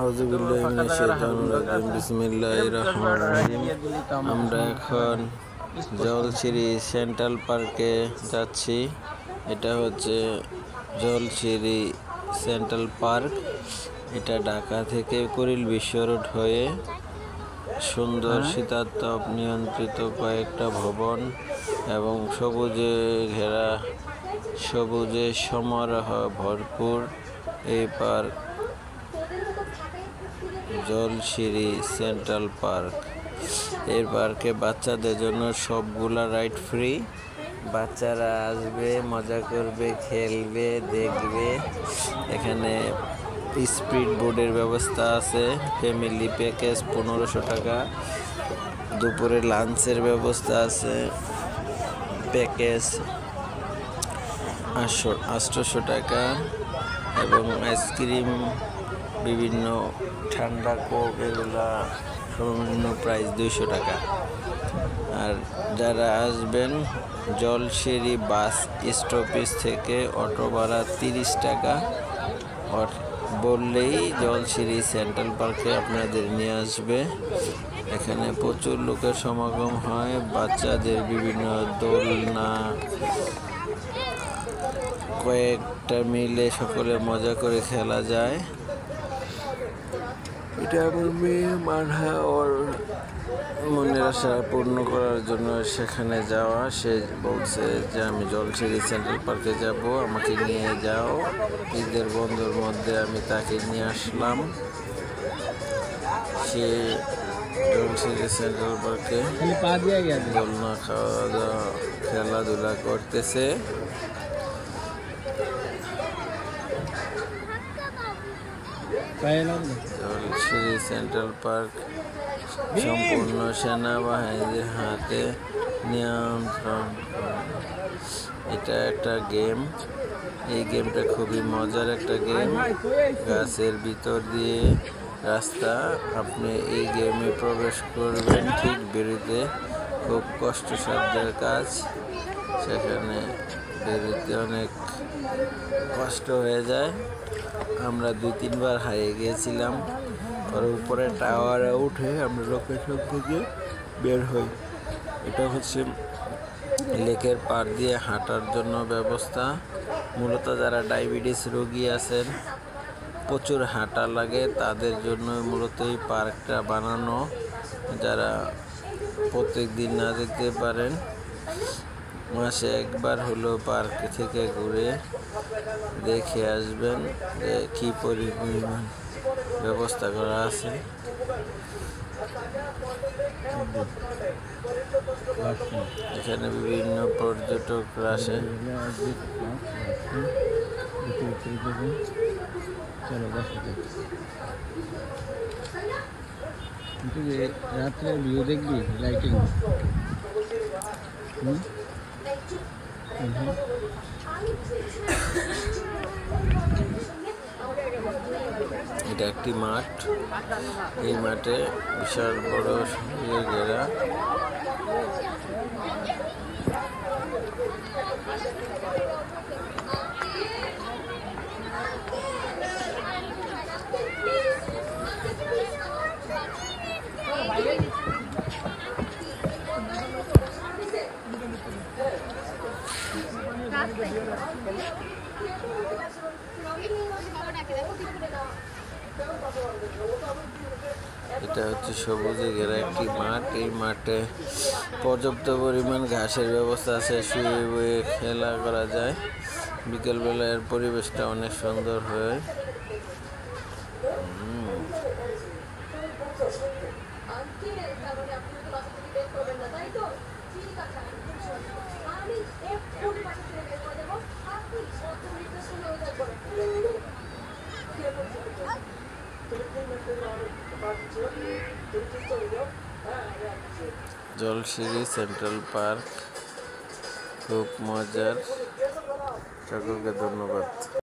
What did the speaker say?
আউযুবিল্লাহি মিনাশ শাইতানির রাজিম বিসমিল্লাহির রহমানির রহিম। আমরা এখন জলছিরি সেন্ট্রাল পার্কে যাচ্ছি। এটা হচ্ছে জলছিরি সেন্ট্রাল পার্ক। এটা ঢাকা থেকে কুড়িল বিশ্ব রোড হয়ে সুন্দর শীতাতপ নিয়ন্ত্রিত কয়েকটা ভবন এবং সবুজে ঘেরা, সবুজে সমারোহ ভরপুর এই পার্ক জলছিরি সেন্ট্রাল পার্ক। এই পার্কে বাচ্চাদের জন্য সবগুলা রাইড ফ্রি। বাচ্চারা আসবে, মজা করবে, খেলবে, দেখবে। এখানে স্পিড বোর্ডের ব্যবস্থা আছে। ফ্যামিলি প্যাকেজ 1500 টাকা। দুপুরে লাঞ্চের ব্যবস্থা আছে। প্যাকেজ 800 টাকা এবং আইসক্রিম, বিভিন্ন ঠান্ডা কোক, এগুলা সর্বনিম্ন প্রাইস 200 টাকা। আর যারা আসবেন জলছিরি বাস স্টপেজ থেকে অটো ভাড়া 30 টাকা বললেই জলছিরি সেন্ট্রাল পার্কে আপনাদের নিয়ে আসবে। এখানে প্রচুর লোকের সমাগম হয়। বাচ্চাদের বিভিন্ন দোলনা, কয়েকটা মিলে সকলে মজা করে খেলা যায়। এটা আমার মেয়ে মানহা ওর মনের আশা পূর্ণ করার জন্য সেখানে যাওয়া। সে বলছে যে আমি জলছিরি সেন্ট্রাল পার্কে যাব, আমাকে নিয়ে যাও। ঈদের বন্ধুর মধ্যে আমি তাকে নিয়ে আসলাম। সে জলছিরি সেন্ট্রাল পার্কে দোলনা, খাওয়া দাওয়া, খেলাধুলা করতেছে। জলছিরি সেন্ট্রাল পার্ক সম্পূর্ণ সেনাবাহিনীর হাতে নিয়ন্ত্রণ। এটা একটা গেম। এই গেমটা খুবই মজার একটা গেম। গাছের ভিতর দিয়ে রাস্তা, আপনি এই গেমে প্রবেশ করবেন, ঠিক বেরোতে খুব কষ্টসাধ্যের কাজ। সেখানে বেরোতে অনেক কষ্ট হয়ে যায়। আমরা 2-3 বার হারিয়ে গিয়েছিলাম। আর উপরে টাওয়ারে উঠে আমরা লোকেশন থেকে বের হই। এটা হচ্ছে লেকের পাড় দিয়ে হাঁটার জন্য ব্যবস্থা। মূলত যারা ডায়াবেটিস রোগী আছেন, প্রচুর হাঁটা লাগে, তাদের জন্য মূলত এই পার্কটা বানানো। যারা প্রত্যেক দিন না যেতে পারেন, মাসে একবার হলো পার্ক থেকে ঘুরে দেখে আসবেন যে কী পরিমাণ ব্যবস্থা করা আছে। এখানে বিভিন্ন পর্যটক আসে। রাত্রে ভিউ দেখবি, লাইটিং। এটা একটি মাঠ। এই মাঠে বিশাল বড় ঘেরা। এটা হচ্ছে সবুজে ঘেরা একটি মাঠ। এই মাঠে পর্যাপ্ত পরিমাণ ঘাসের ব্যবস্থা আছে। শুয়ে বয়ে খেলা করা যায়। বিকেলবেলা এর পরিবেশটা অনেক সুন্দর হয়। জলছিরি সেন্ট্রাল পার্ক খুব মজার। সকলকে ধন্যবাদ।